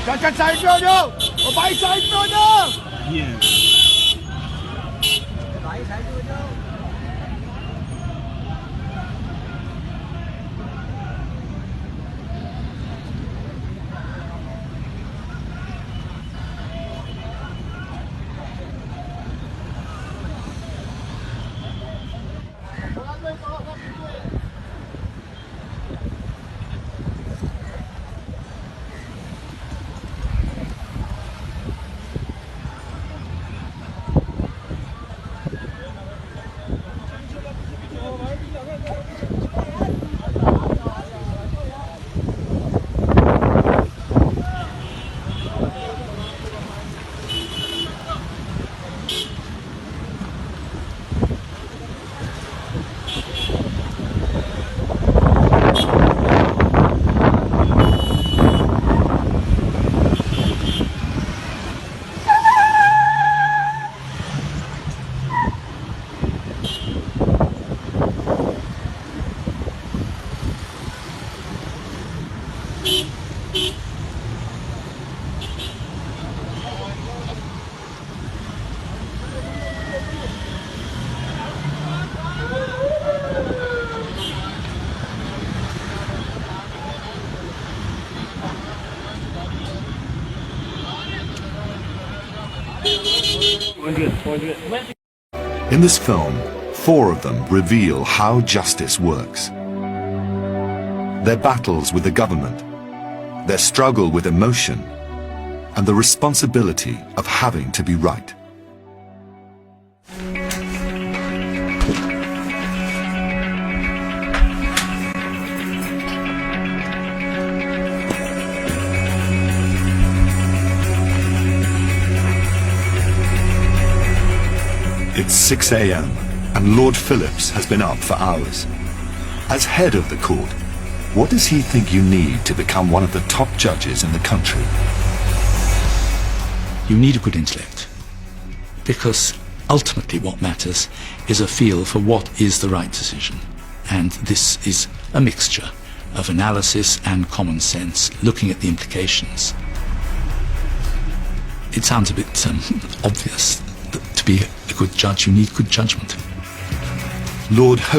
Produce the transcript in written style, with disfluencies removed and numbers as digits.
चल साइड पे हो जाओ, ओ भाई साइड पे हो जाओ। भाई साइड पे हो जाओ। In this film, 4 of them reveal how justice works. Their battles with the government, their struggle with emotion, and the responsibility of having to be right. It's 6 a.m. and Lord Phillips has been up for hours. As head of the court, what does he think you need to become one of the top judges in the country? You need a good intellect, because ultimately what matters is a feel for what is the right decision. And this is a mixture of analysis and common sense, looking at the implications. It sounds a bit obvious that to be a good judge you need good judgment. Lord